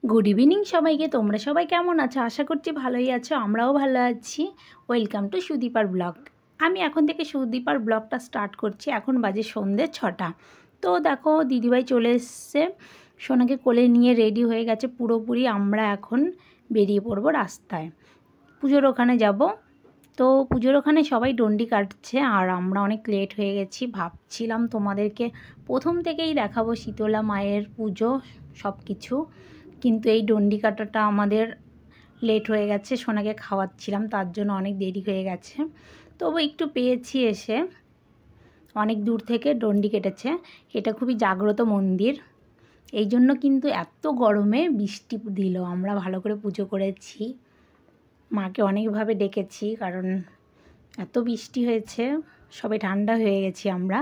Good evening সবাইকে। তোমরা সবাই কেমন আছো? আশা করছি ভালোই আছো, আমরাও ভালো আছি। ওয়েলকাম টু সুদীপার ব্লগ। আমি এখন থেকে সুদীপার ব্লগটা স্টার্ট করছি। এখন বাজে সন্ধ্যে 6টা। তো দেখো দিদিভাই চলে এসছে, সোনাকে কোলে নিয়ে রেডি হয়ে গেছে পুরোপুরি। আমরা এখন বেরিয়ে পড়বো রাস্তায়, পুজোর ওখানে যাব। তো পুজোর ওখানে সবাই ডন্ডি কাটছে আর আমরা অনেক লেট হয়ে গেছি। ভাবছিলাম তোমাদেরকে প্রথম থেকেই দেখাবো শীতলা মায়ের পুজো সব কিছু, কিন্তু এই ডন্ডি কাটাটা আমাদের লেট হয়ে গেছে। সোনাকে খাওয়াচ্ছিলাম, তার জন্য অনেক দেরি হয়ে গেছে। তবু একটু পেয়েছি এসে। অনেক দূর থেকে ডন্ডি কেটেছে। এটা খুবই জাগ্রত মন্দির, এই জন্য কিন্তু এত গরমে বৃষ্টি দিল। আমরা ভালো করে পুজো করেছি, মাকে অনেকভাবে ডেকেছি, কারণ এত বৃষ্টি হয়েছে, সবাই ঠান্ডা হয়ে গেছি আমরা।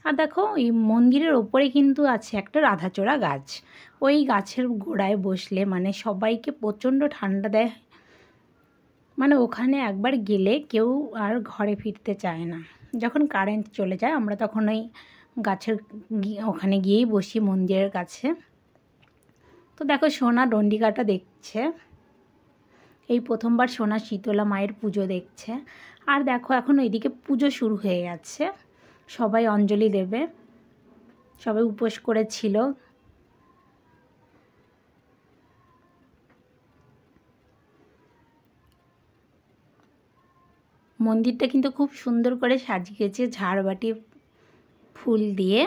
আর দেখো এই মন্দিরের ওপরে কিন্তু আছে একটা রাধাচূড়া গাছ। ওই গাছের গোড়ায় বসলে মানে সবাইকে প্রচণ্ড ঠান্ডা দেয়। মানে ওখানে একবার গেলে কেউ আর ঘরে ফিরতে চায় না। যখন কারেন্ট চলে যায় আমরা তখন ওই গাছের ওখানে গিয়েই বসি মন্দিরের কাছে। তো দেখো সোনা ডন্ডি কাটা দেখছে, এই প্রথমবার সোনা শীতলা মায়ের পুজো দেখছে। আর দেখো এখন ওইদিকে পুজো শুরু হয়ে গেছে, সবাই অঞ্জলি দেবে, সবাই উপোস করেছিল। মন্দিরটা কিন্তু খুব সুন্দর করে সাজিয়েছে ঝাড়বাতি ফুল দিয়ে।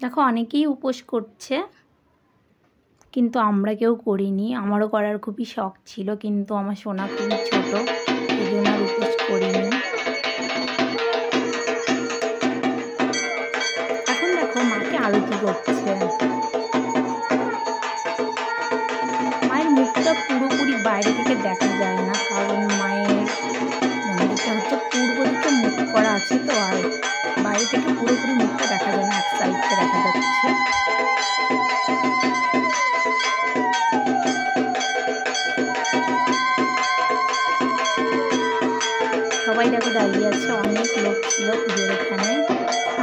দেখো অনেকেই উপোস করছে, কিন্তু আমরা কেউ করিনি। আমারও করার খুবই শখ ছিল, কিন্তু আমার সোনা খুবই ছোট, এই জন্য আর উপোস করিনি। এখন দেখো মাকে আরতি করছে। মায়ের মুখটা পুরোপুরি বাইরে থেকে দেখা যায় না, কারণ মায়ের মন্দিরটা হচ্ছে পূর্ব দিকে মুখ করা আছে, তো আর বাইরে থেকে পুরোপুরি মুখটা দেখা যায় না, এক সাইডটা দেখা যাচ্ছে। সবাই দেখো দাঁড়িয়ে আছে, অনেক লোক ছিল পুজোর এখানে।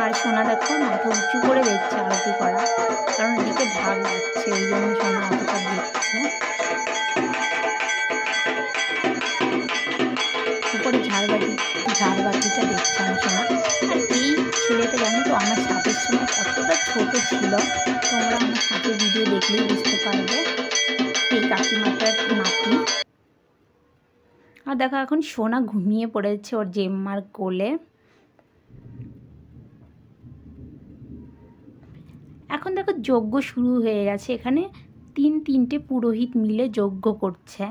আর সোনা দেখো মাথা উঁচু করে দেখছে আরতি করা, কারণ এদিকে ঢাক যাচ্ছে, এই জন্য সোনা অতটা দেখছে। উপরে ঝাড়বাতিটা দেখছে আমার সোনা। আর এই ছেলেটা জানো তো আমার সাপের সময় কতটা ছোট ছিল, তোমরা আমার সাপের ভিডিও দেখলেই বুঝতে পারবে। এই কাকিমাটার নাতি। আর দেখো এখন সোনা ঘুমিয়ে পড়েছে ওর জেম্মার কোলে। এখন দেখো যজ্ঞ শুরু হয়ে গেছে। এখানে তিনটে পুরোহিত মিলে যজ্ঞ করছে,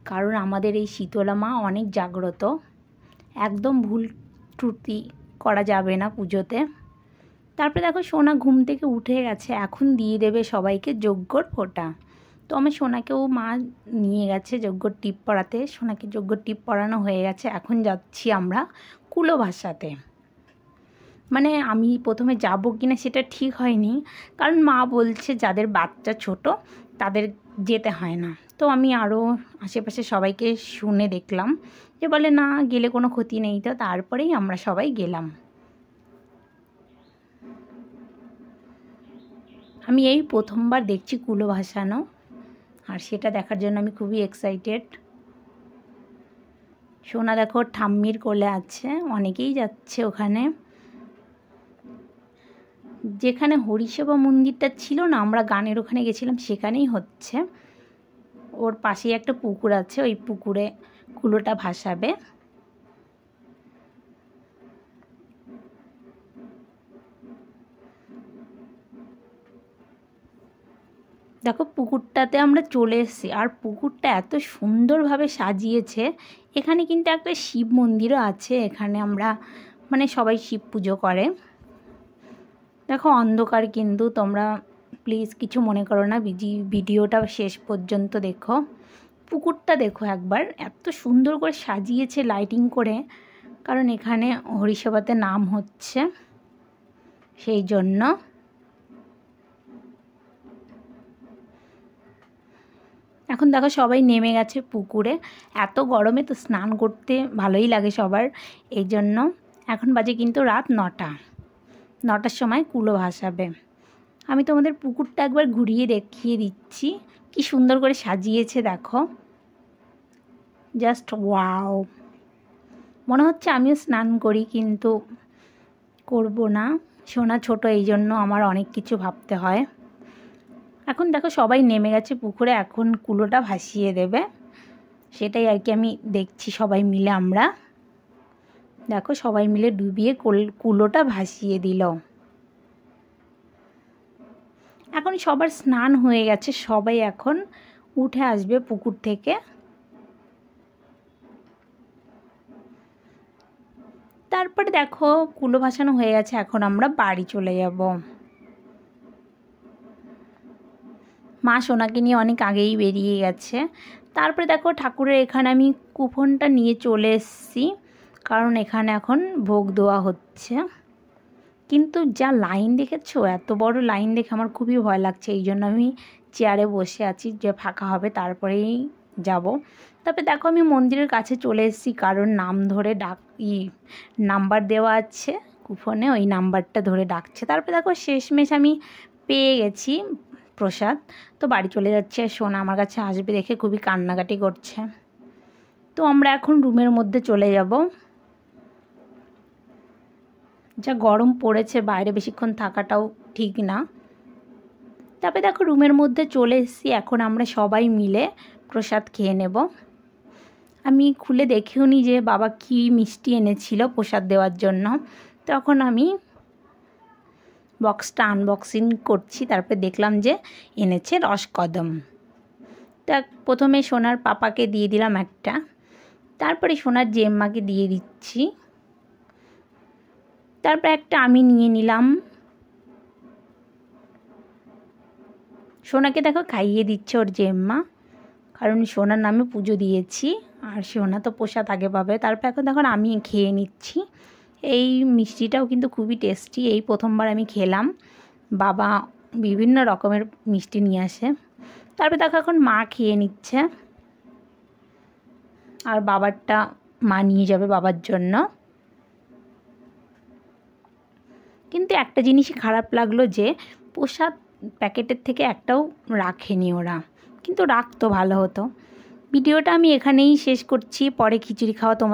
কারণ আমাদের এই শীতলা মা অনেক জাগ্রত, একদম ভুল ত্রুটি করা যাবে না পুজোতে। তারপরে দেখো সোনা ঘুম থেকে উঠে গেছে, এখন দিয়ে দেবে সবাইকে যজ্ঞর ফোঁটা। তো আমার সোনাকেও মা নিয়ে গেছে যজ্ঞর টিপ পরাতে। সোনাকে যজ্ঞর টিপ পরানো হয়ে গেছে, এখন যাচ্ছি আমরা কুলো ভাসাতে। মানে আমি প্রথমে যাব কিনা সেটা ঠিক হয়নি, কারণ মা বলছে যাদের বাচ্চা ছোট তাদের যেতে হয় না। তো আমি আরও আশেপাশে সবাইকে শুনে দেখলাম যে বলে না গেলে কোনো ক্ষতি নেই, তো তারপরেই আমরা সবাই গেলাম। আমি এই প্রথমবার দেখছি কুলো ভাসানো, আর সেটা দেখার জন্য আমি খুবই এক্সাইটেড। সোনা দেখো ঠাম্মির কোলে আছে, অনেকেই যাচ্ছে ওখানে। যেখানে হরিসেবা মন্দিরটা ছিল না, আমরা গানের ওখানে গেছিলাম, সেখানেই হচ্ছে। ওর পাশেই একটা পুকুর আছে, ওই পুকুরে কুলোটা ভাসাবে। দেখো পুকুরটাতে আমরা চলে এসেছি, আর পুকুরটা এত সুন্দরভাবে সাজিয়েছে। এখানে কিন্তু একটা শিব মন্দিরও আছে, এখানে আমরা মানে সবাই শিব পুজো করে। দেখো অন্ধকার, কিন্তু তোমরা প্লিজ কিছু মনে করো না, ভিডিওটা শেষ পর্যন্ত দেখো। পুকুরটা দেখো একবার, এত সুন্দর করে সাজিয়েছে লাইটিং করে, কারণ এখানে হরিসেবাতে নাম হচ্ছে, সেই জন্য। এখন দেখো সবাই নেমে গেছে পুকুরে। এত গরমে তো স্নান করতে ভালোই লাগে সবার, এই জন্য। এখন বাজে কিন্তু রাত 9টা। 9টার সময় কুলো ভাসাবে। আমি তোমাদের পুকুরটা একবার ঘুরিয়ে দেখিয়ে দিচ্ছি, কি সুন্দর করে সাজিয়েছে দেখো, জাস্ট ওয়াও। মনে হচ্ছে আমিও স্নান করি, কিন্তু করব না, সোনা ছোট, এই জন্য আমার অনেক কিছু ভাবতে হয়। এখন দেখো সবাই নেমে গেছে পুকুরে, এখন কুলোটা ভাসিয়ে দেবে, সেটাই আর কি আমি দেখছি। সবাই মিলে আমরা দেখো সবাই মিলে ডুবিয়ে কুলোটা ভাসিয়ে দিল। এখন সবার স্নান হয়ে গেছে, সবাই এখন উঠে আসবে পুকুর থেকে। তারপরে দেখো কুলো ভাসানো হয়ে গেছে, এখন আমরা বাড়ি চলে যাব। মা সোনাকে নিয়ে অনেক আগেই বেরিয়ে গেছে। তারপরে দেখো ঠাকুরের এখানে আমি কুপনটা নিয়ে চলে এসেছি, কারণ এখানে এখন ভোগ দেওয়া হচ্ছে। কিন্তু যা লাইন দেখেছো, এত বড় লাইন দেখে আমার খুবই ভয় লাগছে, এই জন্য আমি চেয়ারে বসে আছি, যে ফাঁকা হবে তারপরেই যাব। তারপরে দেখো আমি মন্দিরের কাছে চলে এসেছি, কারণ নাম ধরে নাম্বার দেওয়া আছে কুপনে, ওই নাম্বারটা ধরে ডাকছে। তারপরে দেখো শেষমেশ আমি পেয়ে গেছি প্রসাদ, তো বাড়ি চলে যাচ্ছে। সোনা আমার কাছে আসবে দেখে খুবই কান্নাকাটি করছে। তো আমরা এখন রুমের মধ্যে চলে যাব। যা গরম পড়েছে, বাইরে বেশিক্ষণ থাকাটাও ঠিক না। তারপরে দেখো রুমের মধ্যে চলে এসেছি, এখন আমরা সবাই মিলে প্রসাদ খেয়ে নেব। আমি খুলে দেখেও নি যে বাবা কি মিষ্টি এনেছিল প্রসাদ দেওয়ার জন্য। তখন আমি বক্সটা আনবক্সিং করছি, তারপরে দেখলাম যে এনেছে রসকদম। তা প্রথমে সোনার পাপাকে দিয়ে দিলাম একটা, তারপরে সোনার জেম্মাকে দিয়ে দিচ্ছি, তারপর একটা আমি নিয়ে নিলাম। সোনাকে দেখো খাইয়ে দিচ্ছে ওর জেম্মা, কারণ সোনার নামে পুজো দিয়েছি, আর সোনা তো প্রসাদ আগে পাবে। তারপর এখন দেখুন আমি খেয়ে নিচ্ছি। এই মিষ্টিটাও কিন্তু খুবই টেস্টি, এই প্রথমবার আমি খেলাম। বাবা বিভিন্ন রকমের মিষ্টি নিয়ে আসে। তারপর দেখো এখন মা খেয়ে নিচ্ছে, আর বাবারটা মা নিয়ে যাবে বাবার জন্য। কিন্তু একটা জিনিসই খারাপ লাগলো, যে প্রসাদ প্যাকেটের থেকে একটাও রাখেনি ওরা, কিন্তু রাখতো ভালো হতো। ভিডিওটা আমি এখানেই শেষ করছি, পরে খিচুড়ি খাওয়া তোমাদের